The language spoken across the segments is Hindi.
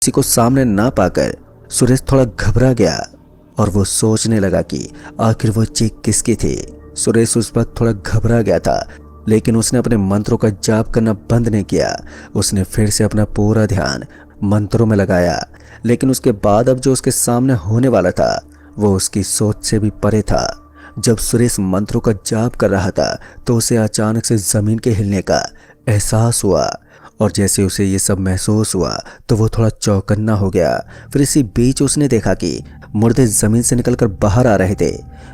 किसी को सामने ना पाकर सुरेश थोड़ा घबरा गया और वो सोचने लगा कि आखिर वो चीख किसकी थी। सुरेश उस वक्त थोड़ा घबरा गया था, लेकिन उसने अपने मंत्रों का जाप करना बंद नहीं किया। उसने फिर से अपना पूरा ध्यान मंत्रों में लगाया, लेकिन उसके बाद अब जो उसके सामने होने वाला था वो उसकी सोच से भी परे था। जब सुरेश मंत्रों का जाप कर रहा था तो उसे अचानक से जमीन के हिलने का एहसास हुआ, और जैसे उसे ये सब महसूस हुआ तो वो थोड़ा चौकन्ना हो गया। फिर इसी बीच उसने देखा कि मुर्दे जमीन से निकलकर बाहर आ रहे थे,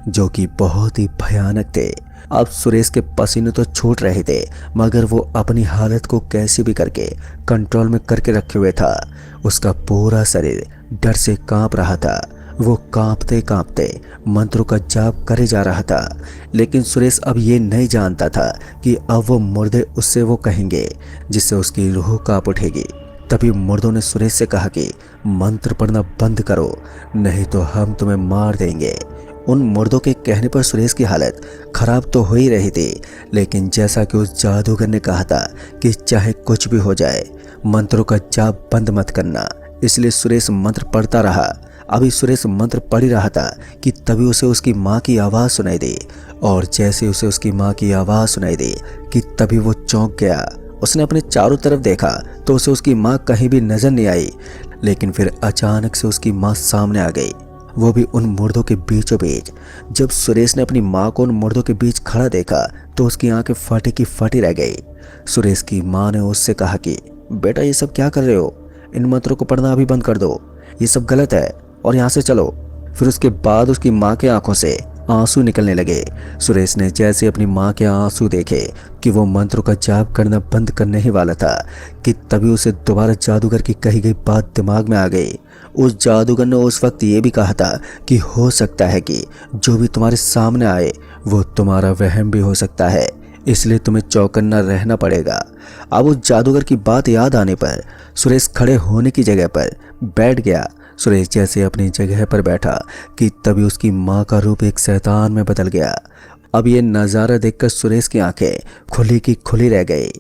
जो कि बहुत ही भयानक थे। अब सुरेश के पसीने तो छूट रहे थे, मगर वो अपनी हालत को कैसे भी करके कंट्रोल में करके रखे हुए था। उसका पूरा शरीर डर से कांप रहा था। वो कांपते कांपते मंत्रों का जाप करे जा रहा था, लेकिन सुरेश अब ये नहीं जानता था कि अब वो मुर्दे उससे वो कहेंगे जिससे उसकी रूह कांप उठेगी। तभी मुर्दों ने सुरेश से कहा कि मंत्र पढ़ना बंद करो, नहीं तो हम तुम्हें मार देंगे। उन मुर्दों के कहने पर सुरेश की हालत खराब तो हो ही रही थी, लेकिन जैसा कि उस जादूगर ने कहा था कि चाहे कुछ भी हो जाए मंत्रों का जाप बंद मत करना, इसलिए सुरेश मंत्र पढ़ता रहा। अभी सुरेश मंत्र पढ़ ही रहा था कि तभी उसे उसकी माँ की आवाज़ सुनाई दी, और जैसे उसे उसकी माँ की आवाज़ सुनाई दी कि तभी वो चौंक गया। उसने अपने चारों तरफ देखा तो उसे उसकी माँ कहीं भी नजर नहीं आई, लेकिन फिर अचानक से उसकी माँ सामने आ गई, वो भी उन मुर्दों के बीचों बीच। जब सुरेश ने अपनी माँ को उन मुर्दों के बीच खड़ा देखा तो उसकी आंखें फटी की फटी रह गई। सुरेश की माँ ने उससे कहा कि बेटा ये सब क्या कर रहे हो, इन मंत्रों को पढ़ना अभी बंद कर दो, ये सब गलत है और यहाँ से चलो। फिर उसके बाद उसकी माँ के आंखों से आंसू निकलने लगे। सुरेश ने जैसे अपनी माँ के आंसू देखे कि वो मंत्रों का जाप करना बंद करने ही वाला था कि तभी उसे दोबारा जादूगर की कही गई बात दिमाग में आ गई। उस जादूगर ने उस वक्त ये भी कहा था कि हो सकता है कि जो भी तुम्हारे सामने आए वो तुम्हारा वहम भी हो सकता है, इसलिए तुम्हें चौकन्ना रहना पड़ेगा। अब उस जादूगर की बात याद आने पर सुरेश खड़े होने की जगह पर बैठ गया। सुरेश जैसे अपनी जगह पर बैठा कि तभी उसकी माँ का रूप एक शैतान में बदल गया। अब ये नज़ारा देखकर सुरेश की आंखें खुली की खुली रह गई।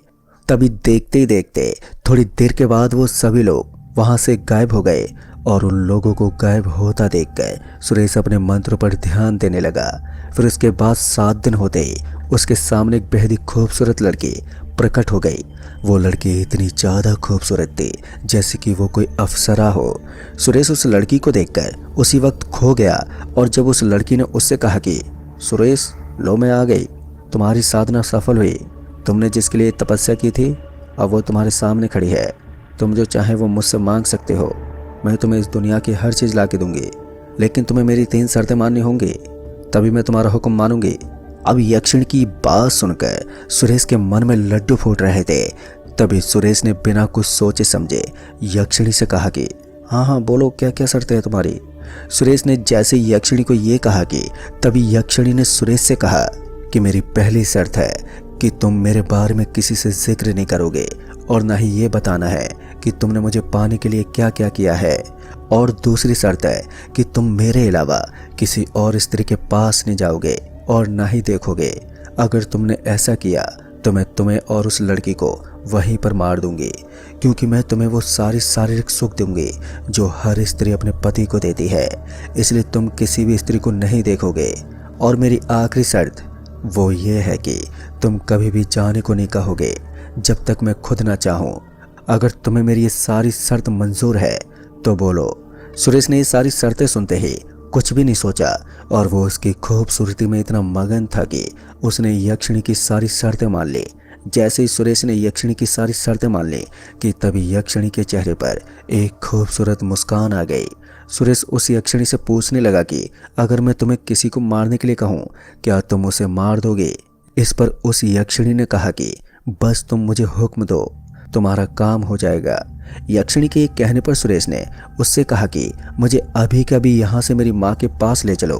तभी देखते ही देखते थोड़ी देर के बाद वो सभी लोग वहां से गायब हो गए, और उन लोगों को गायब होता देखकर सुरेश अपने मंत्र पर ध्यान देने लगा। फिर उसके बाद 7 दिन होते ही उसके सामने एक बेहद ही खूबसूरत लड़की प्रकट हो गई। वो लड़की इतनी ज़्यादा खूबसूरत थी जैसे कि वो कोई अप्सरा हो। सुरेश उस लड़की को देखकर उसी वक्त खो गया, और जब उस लड़की ने उससे कहा कि सुरेश लो मैं आ गई, तुम्हारी साधना सफल हुई, तुमने जिसके लिए तपस्या की थी अब वो तुम्हारे सामने खड़ी है, तुम जो चाहे वो मुझसे मांग सकते हो, मैं तुम्हें इस दुनिया की हर चीज़ ला के दूंगी, लेकिन तुम्हें मेरी 3 शर्तें माननी होंगी, तभी मैं तुम्हारा हुक्म मानूंगी। अब यक्षिणी की बात सुनकर सुरेश के मन में लड्डू फूट रहे थे। तभी सुरेश ने बिना कुछ सोचे समझे यक्षिणी से कहा कि हाँ हाँ बोलो, क्या क्या शर्तें हैं तुम्हारी। सुरेश ने जैसे यक्षिणी को ये कहा कि तभी यक्षिणी ने सुरेश से कहा कि मेरी पहली शर्त है कि तुम मेरे बारे में किसी से जिक्र नहीं करोगे, और ना ही ये बताना है कि तुमने मुझे पाने के लिए क्या क्या किया है, और दूसरी शर्त है कि तुम मेरे अलावा किसी और स्त्री के पास नहीं जाओगे और ना ही देखोगे। अगर तुमने ऐसा किया तो मैं तुम्हें और उस लड़की को वहीं पर मार दूंगी, क्योंकि मैं तुम्हें वो सारी शारीरिक सुख दूंगी जो हर स्त्री अपने पति को देती है, इसलिए तुम किसी भी स्त्री को नहीं देखोगे। और मेरी आखिरी शर्त वो ये है कि तुम कभी भी जाने को नहीं कहोगे जब तक मैं खुद ना चाहूँ। अगर तुम्हें मेरी ये सारी शर्त मंजूर है तो बोलो। सुरेश ने ये सारी शर्तें सुनते ही कुछ भी नहीं सोचा, और वो उसकी खूबसूरती में इतना मगन था कि उसने यक्षिणी की सारी शर्तें मान ली। जैसे ही सुरेश ने यक्षिणी की सारी शर्तें मान ली कि तभी यक्षिणी के चेहरे पर एक खूबसूरत मुस्कान आ गई। सुरेश उस यक्षिणी से पूछने लगा कि अगर मैं तुम्हें किसी को मारने के लिए कहूँ क्या तुम उसे मार दोगे। इस पर उस यक्षिणी ने कहा कि बस तुम मुझे हुक्म दो, तुम्हारा काम हो जाएगा। यक्षिणी के कहने पर सुरेश ने उससे कहा कि मुझे अभी के अभी यहाँ से मेरी माँ के पास ले चलो।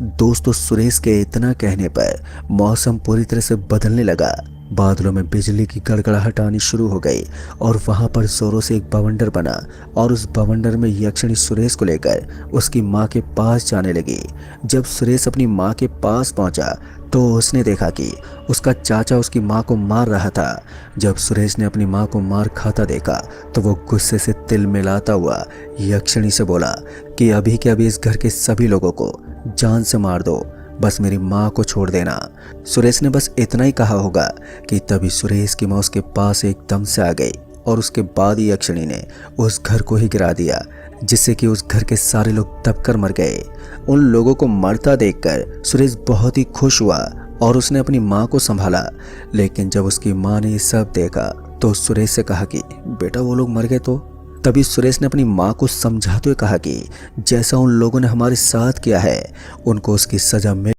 दोस्तों सुरेश के इतना कहने पर मौसम पूरी तरह से बदलने लगा। बादलों में बिजली की गड़गड़ाहट आनी शुरू हो गई और वहां पर जोरों से एक बवंडर बना और उस बवंडर में यक्षिणी सुरेश को लेकर उसकी माँ के पास जाने लगी। जब सुरेश अपनी माँ के पास पहुंचा तो उसने देखा कि उसका चाचा उसकी माँ को मार रहा था। जब सुरेश ने अपनी माँ को मार खाता देखा तो वो गुस्से से तिल मिलाता हुआ यक्षिणी से बोला कि अभी के अभी इस घर के सभी लोगों को जान से मार दो, बस मेरी माँ को छोड़ देना। सुरेश ने बस इतना ही कहा होगा कि तभी सुरेश की माँ उसके पास एकदम से आ गई और उसके बाद ही यक्षिणी ने उस घर को ही गिरा दिया, जिससे कि उस घर के सारे लोग दबकर मर गए। उन लोगों को मरता देखकर सुरेश बहुत ही खुश हुआ और उसने अपनी माँ को संभाला। लेकिन जब उसकी माँ ने ये सब देखा तो सुरेश से कहा कि बेटा वो लोग मर गए तो। तभी सुरेश ने अपनी माँ को समझाते हुए कहा कि जैसा उन लोगों ने हमारे साथ किया है उनको उसकी सजा मिल